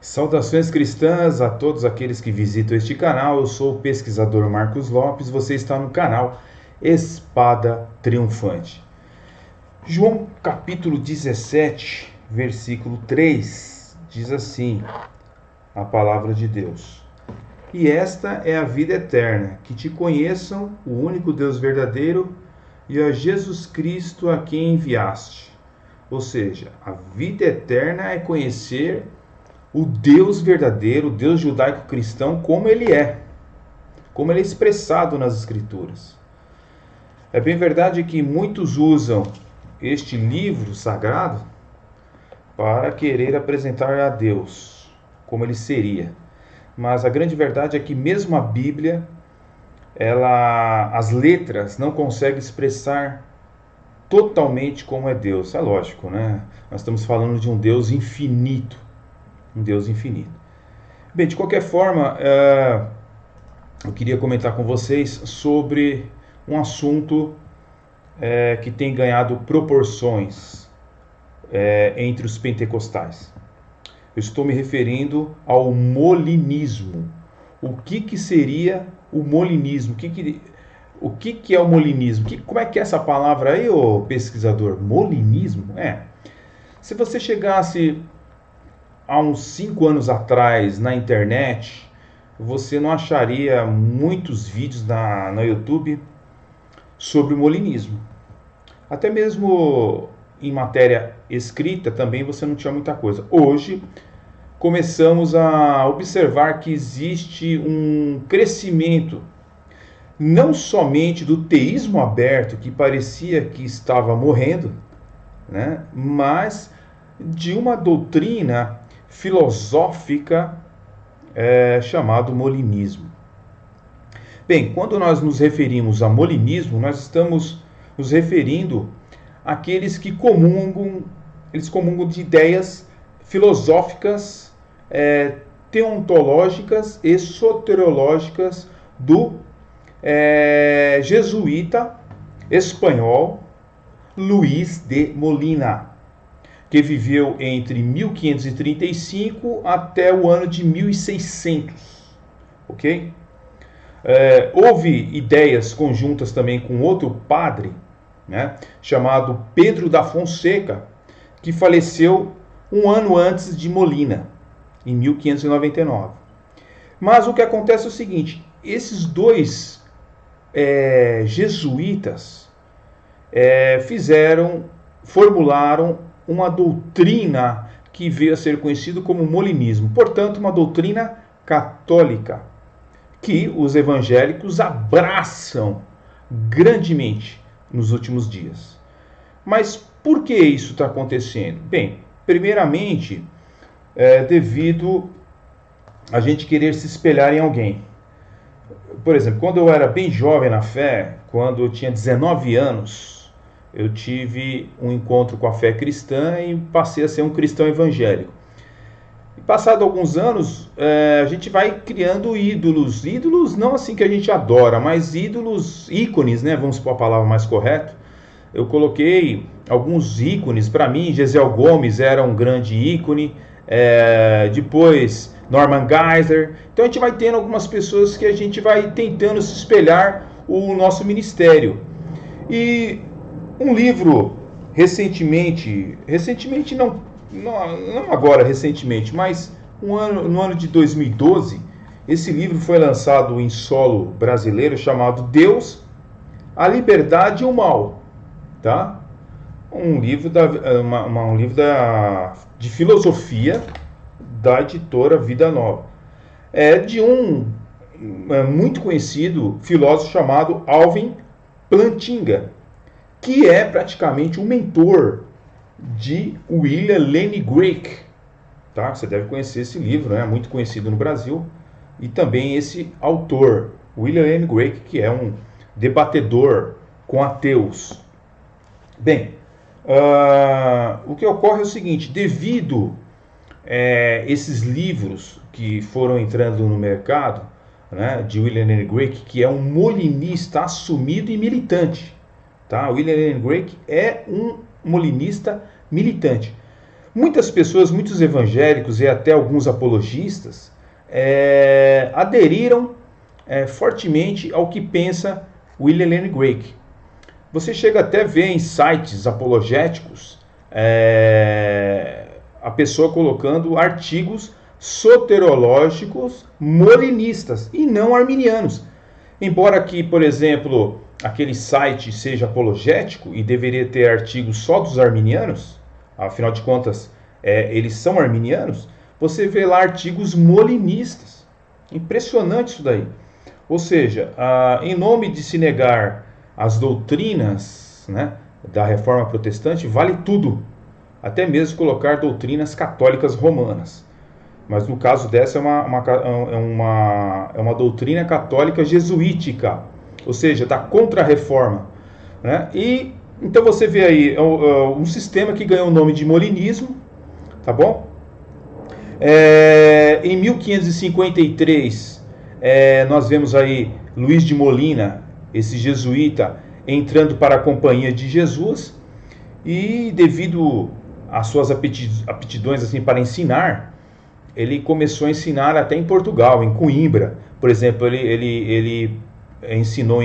Saudações cristãs a todos aqueles que visitam este canal. Eu sou o pesquisador Marcos Lopes. Você está no canal Espada Triunfante. João capítulo 17, versículo 3, diz assim a palavra de Deus: E esta é a vida eterna, que te conheçam, o único Deus verdadeiro, e a Jesus Cristo a quem enviaste. Ou seja, a vida eterna é conhecer o Deus verdadeiro, o Deus judaico-cristão, como ele é expressado nas Escrituras. É bem verdade que muitos usam este livro sagrado para querer apresentar a Deus como ele seria. Mas a grande verdade é que mesmo a Bíblia, as letras não conseguem expressar totalmente como é Deus. É lógico, né? Nós estamos falando de um Deus infinito. Um Deus infinito. Bem, de qualquer forma, eu queria comentar com vocês sobre um assunto que tem ganhado proporções entre os pentecostais. Eu estou me referindo ao molinismo. O que seria o molinismo? O que é o molinismo? Como é que é essa palavra aí, ô pesquisador? Molinismo? Se você chegasse há uns 5 anos atrás na internet, você não acharia muitos vídeos no YouTube sobre o molinismo. Até mesmo em matéria escrita também você não tinha muita coisa. Hoje começamos a observar que existe um crescimento não somente do teísmo aberto, que parecia que estava morrendo, né, mas de uma doutrina filosófica chamado molinismo. Bem, quando nós nos referimos a molinismo, nós estamos nos referindo àqueles que eles comungam de ideias filosóficas, teontológicas e soteriológicas do jesuíta espanhol Luís de Molina, que viveu entre 1535 até o ano de 1600, ok? Houve ideias conjuntas também com outro padre, né, chamado Pedro da Fonseca, que faleceu um ano antes de Molina, em 1599. Mas o que acontece é o seguinte: esses dois jesuítas formularam uma doutrina que veio a ser conhecido como molinismo, portanto uma doutrina católica que os evangélicos abraçam grandemente nos últimos dias. Mas por que isso está acontecendo? Bem, primeiramente devido a gente querer se espelhar em alguém. Por exemplo, quando eu era bem jovem na fé, quando eu tinha 19 anos, eu tive um encontro com a fé cristã e passei a ser um cristão evangélico. E passado alguns anos, a gente vai criando ídolos. Ídolos não assim que a gente adora, mas ícones, né? Vamos pôr a palavra mais correta. Eu coloquei alguns ícones. Para mim, Gesiel Gomes era um grande ícone. Depois, Norman Geisler. Então a gente vai tendo algumas pessoas que a gente vai tentando se espelhar o nosso ministério. E um livro recentemente não agora recentemente, mas no ano de 2012, esse livro foi lançado em solo brasileiro, chamado Deus, a Liberdade e o Mal, tá? Um livro de filosofia da editora Vida Nova. De um muito conhecido filósofo chamado Alvin Plantinga, que é praticamente um mentor de William Lane Craig, tá? Você deve conhecer esse livro, né? Muito conhecido no Brasil. E também esse autor, William Lane Craig, que é um debatedor com ateus. Bem, o que ocorre é o seguinte: devido esses livros que foram entrando no mercado, né, de William Lane Craig, que é um molinista assumido e militante, tá? William Lane Craig é um molinista militante. Muitas pessoas, muitos evangélicos e até alguns apologistas aderiram fortemente ao que pensa William Lane Craig. Você chega até a ver em sites apologéticos a pessoa colocando artigos soterológicos molinistas e não arminianos. Embora que, por exemplo, aquele site seja apologético e deveria ter artigos só dos arminianos, afinal de contas, eles são arminianos, você vê lá artigos molinistas. Impressionante isso daí. Ou seja, em nome de se negar as doutrinas, né, da Reforma Protestante, vale tudo. Até mesmo colocar doutrinas católicas romanas. Mas no caso dessa é uma doutrina católica jesuítica, ou seja, da Contra-Reforma, né? E então você vê aí um sistema que ganhou o nome de molinismo, tá bom? Em 1553 nós vemos aí Luís de Molina, esse jesuíta, entrando para a Companhia de Jesus, e devido às suas aptidões assim, para ensinar, ele começou a ensinar até em Portugal, em Coimbra. Por exemplo, ele ensinou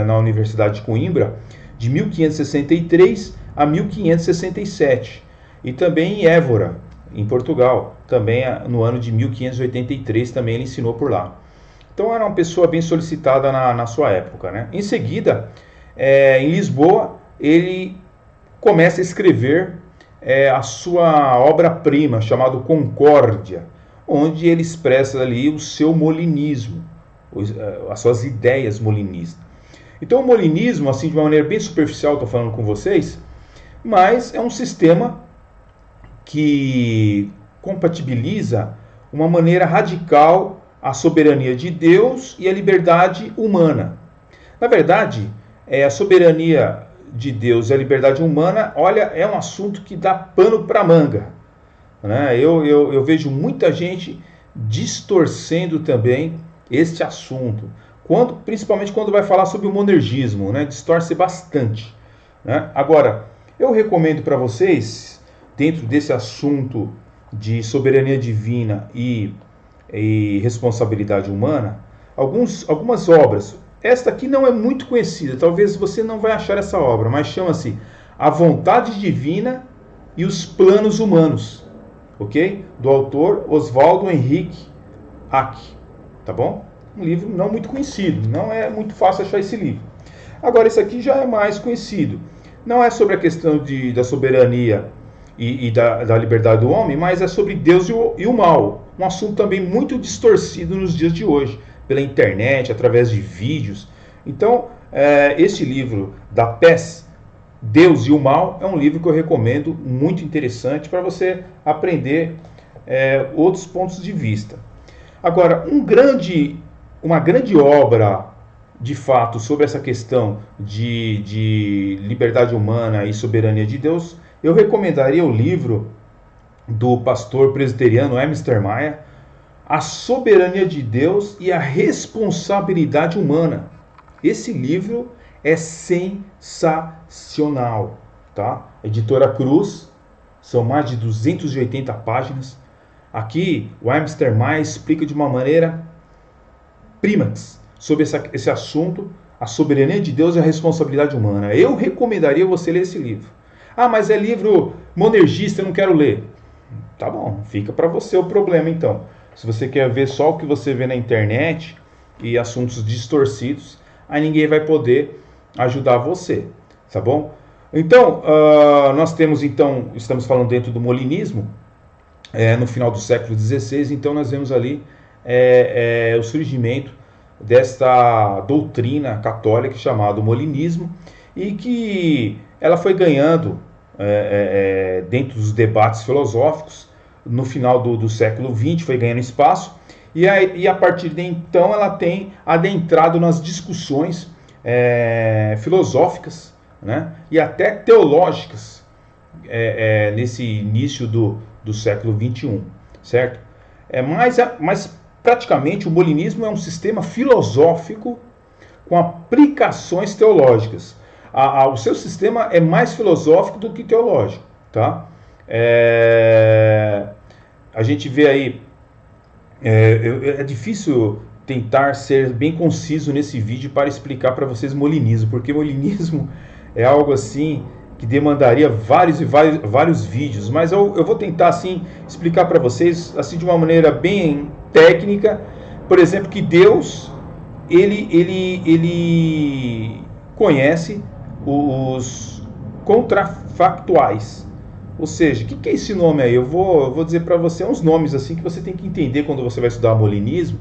na Universidade de Coimbra de 1563 a 1567. E também em Évora, em Portugal, também no ano de 1583, também ele ensinou por lá. Então era uma pessoa bem solicitada na sua época, né? Em seguida, em Lisboa, ele começa a escrever a sua obra-prima, chamada Concórdia, onde ele expressa ali o seu molinismo, as suas ideias molinistas. Então o molinismo, assim de uma maneira bem superficial, estou falando com vocês, mas é um sistema que compatibiliza uma maneira radical a soberania de Deus e a liberdade humana. Na verdade, a soberania de Deus e a liberdade humana, olha, é um assunto que dá pano para manga, né? Eu vejo muita gente distorcendo também este assunto, principalmente quando vai falar sobre o monergismo, né? Distorce bastante, né? Agora, eu recomendo para vocês, dentro desse assunto de soberania divina e responsabilidade humana, algumas obras. Esta aqui não é muito conhecida, talvez você não vai achar essa obra, mas chama-se A Vontade Divina e os Planos Humanos, ok? Do autor Oswaldo Henrique Ack, tá bom? Um livro não muito conhecido, não é muito fácil achar esse livro. Agora, esse aqui já é mais conhecido. Não é sobre a questão da soberania e da liberdade do homem, mas é sobre Deus e o mal. Um assunto também muito distorcido nos dias de hoje, pela internet, através de vídeos. Então, esse livro da PES, Deus e o Mal, é um livro que eu recomendo, muito interessante, para você aprender outros pontos de vista. Agora, uma grande obra, de fato, sobre essa questão de liberdade humana e soberania de Deus, eu recomendaria o livro do pastor presbiteriano Emister Maia, A Soberania de Deus e a Responsabilidade Humana. Esse livro é sensacional, tá? Editora Cruz, são mais de 280 páginas. Aqui o Emister Maia explica de uma maneira prímax sobre esse assunto, a soberania de Deus e a responsabilidade humana. Eu recomendaria você ler esse livro. Ah, mas é livro monergista, eu não quero ler. Tá bom, fica para você o problema então. Se você quer ver só o que você vê na internet e assuntos distorcidos, aí ninguém vai poder ajudar você, tá bom? Então, estamos falando dentro do molinismo, no final do século XVI, então nós vemos ali o surgimento desta doutrina católica chamada molinismo, e que ela foi ganhando dentro dos debates filosóficos. No final do século XX foi ganhando espaço, e a partir de então ela tem adentrado nas discussões filosóficas, né, e até teológicas nesse início do século XXI, certo? Mas praticamente o molinismo é um sistema filosófico com aplicações teológicas. O seu sistema é mais filosófico do que teológico, tá? A gente vê aí, é difícil tentar ser bem conciso nesse vídeo para explicar para vocês molinismo, porque molinismo é algo assim que demandaria vários vídeos, mas eu vou tentar assim explicar para vocês assim de uma maneira bem técnica. Por exemplo, que Deus ele conhece os contrafactuais. Ou seja, o que é esse nome aí? Eu vou dizer para você uns nomes assim que você tem que entender quando você vai estudar molinismo,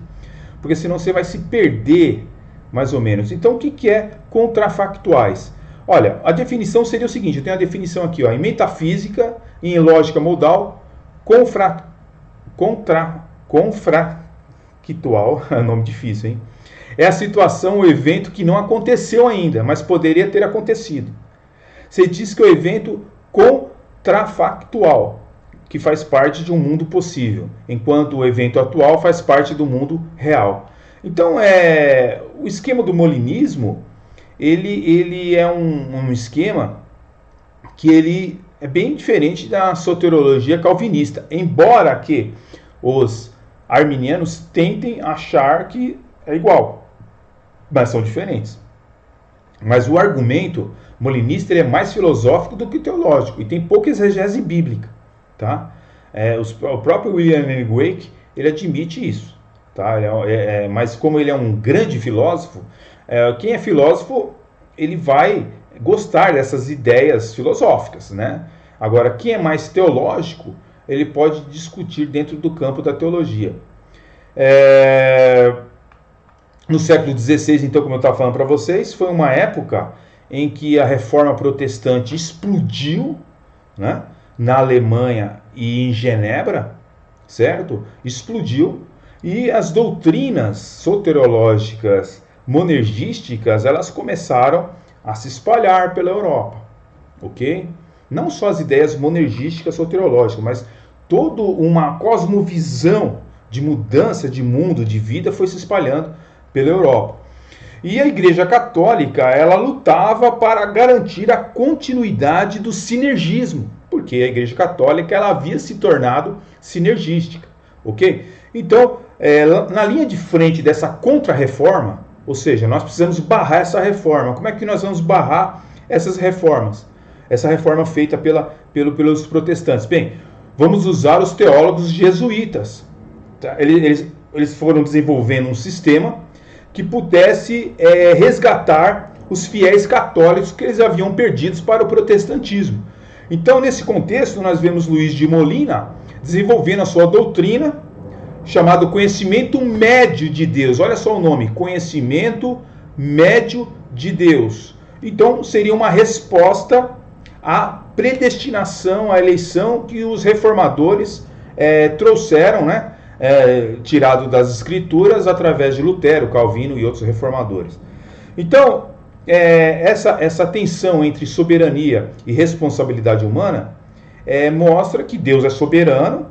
porque senão você vai se perder, mais ou menos. Então, o que é contrafactuais? Olha, a definição seria o seguinte, eu tenho a definição aqui, ó, em metafísica e em lógica modal, confractual, nome difícil, hein? É a situação ou evento que não aconteceu ainda, mas poderia ter acontecido. Você diz que o evento contrafactual, que faz parte de um mundo possível, enquanto o evento atual faz parte do mundo real. Então, o esquema do molinismo, ele é um esquema que ele é bem diferente da soteriologia calvinista, embora que os arminianos tentem achar que é igual, mas são diferentes. Mas o argumento molinista ele é mais filosófico do que teológico e tem pouca exegese bíblica, tá? O próprio William M. Wake ele admite isso, tá? Mas como ele é um grande filósofo, quem é filósofo ele vai gostar dessas ideias filosóficas, né? Agora, quem é mais teológico, ele pode discutir dentro do campo da teologia. No século XVI, então, como eu estava falando para vocês, foi uma época em que a reforma protestante explodiu, né? Na Alemanha e em Genebra, certo? Explodiu. E as doutrinas soteriológicas monergísticas, elas começaram a se espalhar pela Europa, ok? Não só as ideias monergísticas soteriológicas, mas toda uma cosmovisão de mudança de mundo, de vida, foi se espalhando pela Europa. E a Igreja Católica, ela lutava para garantir a continuidade do sinergismo, porque a Igreja Católica ela havia se tornado sinergística, ok? Então, na linha de frente dessa contra-reforma, ou seja, nós precisamos barrar essa reforma. Como é que nós vamos barrar essas reformas? Essa reforma feita pelos protestantes. Bem, vamos usar os teólogos jesuítas. Tá? Eles foram desenvolvendo um sistema que pudesse resgatar os fiéis católicos que eles haviam perdidos para o protestantismo. Então, nesse contexto, nós vemos Luís de Molina desenvolvendo a sua doutrina, chamado conhecimento médio de Deus. Olha só o nome, conhecimento médio de Deus. Então, seria uma resposta à predestinação, à eleição que os reformadores trouxeram, né? Tirado das escrituras através de Lutero, Calvino e outros reformadores. Então, essa tensão entre soberania e responsabilidade humana mostra que Deus é soberano,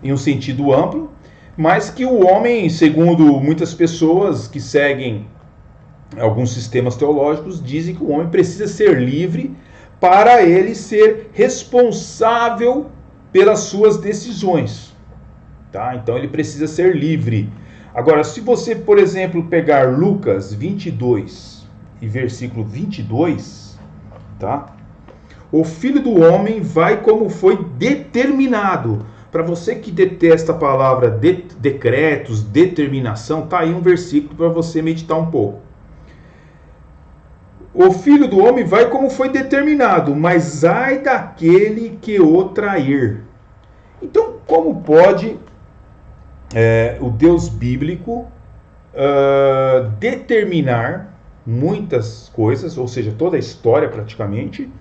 em um sentido amplo, mas que o homem, segundo muitas pessoas que seguem alguns sistemas teológicos, dizem que o homem precisa ser livre para ele ser responsável pelas suas decisões. Tá? Então ele precisa ser livre. Agora, se você, por exemplo, pegar Lucas 22 e versículo 22, tá? O Filho do Homem vai como foi determinado. Para você que detesta a palavra decretos, determinação, tá aí um versículo para você meditar um pouco. O Filho do Homem vai como foi determinado, mas ai daquele que o trair. Então, como pode o Deus bíblico determinar muitas coisas, ou seja, toda a história praticamente,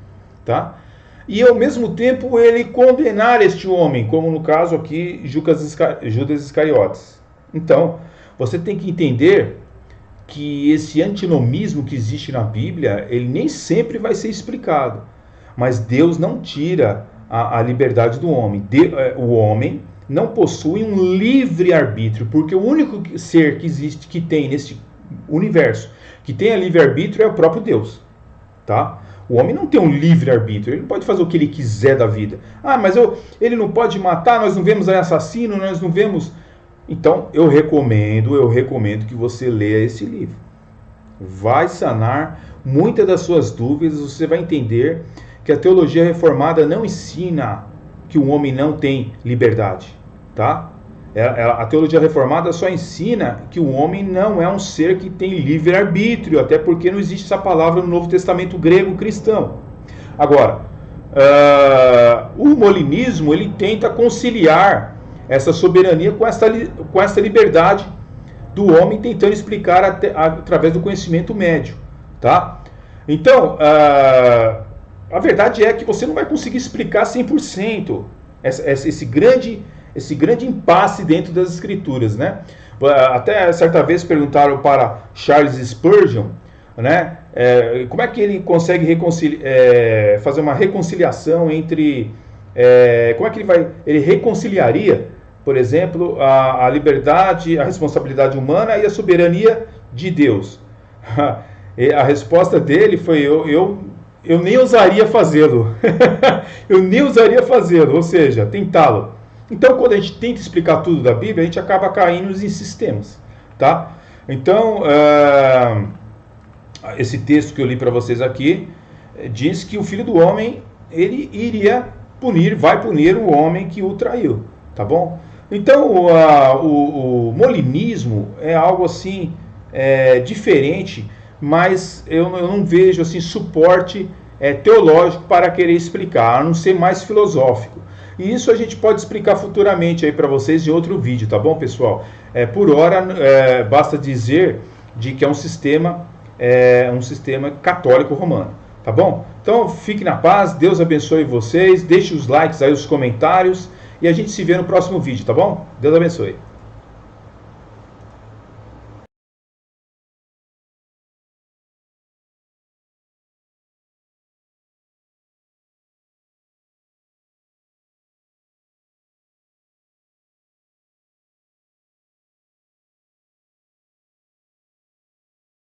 tá? E ao mesmo tempo ele condenar este homem, como no caso aqui Judas Iscariotes. Então, você tem que entender que esse antinomismo que existe na Bíblia, ele nem sempre vai ser explicado. Mas Deus não tira a liberdade do homem. O homem não possui um livre-arbítrio, porque o único ser que existe, que tem nesse universo, que tem a livre-arbítrio é o próprio Deus. Tá? O homem não tem um livre-arbítrio, ele não pode fazer o que ele quiser da vida. Ah, mas ele não pode matar, nós não vemos assassino, nós não vemos... Então, eu recomendo que você leia esse livro. Vai sanar muitas das suas dúvidas, você vai entender que a teologia reformada não ensina que o homem não tem liberdade, tá? A teologia reformada só ensina que o homem não é um ser que tem livre-arbítrio, até porque não existe essa palavra no Novo Testamento grego cristão. Agora, o molinismo, ele tenta conciliar essa soberania com essa liberdade do homem, tentando explicar através do conhecimento médio, tá? Então, a verdade é que você não vai conseguir explicar 100% esse grande impasse dentro das escrituras, né? Até certa vez perguntaram para Charles Spurgeon, né? Como é que ele consegue fazer uma reconciliação entre... como é que ele reconciliaria, por exemplo, a liberdade, a responsabilidade humana e a soberania de Deus? A resposta dele foi: eu nem ousaria fazê-lo. Eu nem ousaria fazê-lo, ou seja, tentá-lo. Então, quando a gente tenta explicar tudo da Bíblia, a gente acaba caindo em sistemas, tá? Então, esse texto que eu li para vocês aqui diz que o Filho do Homem, ele vai punir o homem que o traiu, tá bom? Então, o molinismo é algo assim diferente, mas eu não vejo assim suporte teológico para querer explicar, a não ser mais filosófico. E isso a gente pode explicar futuramente aí para vocês em outro vídeo, tá bom, pessoal? Por hora, basta dizer que é um sistema católico romano, tá bom? Então, fique na paz, Deus abençoe vocês, deixe os likes aí, os comentários, e a gente se vê no próximo vídeo, tá bom? Deus abençoe.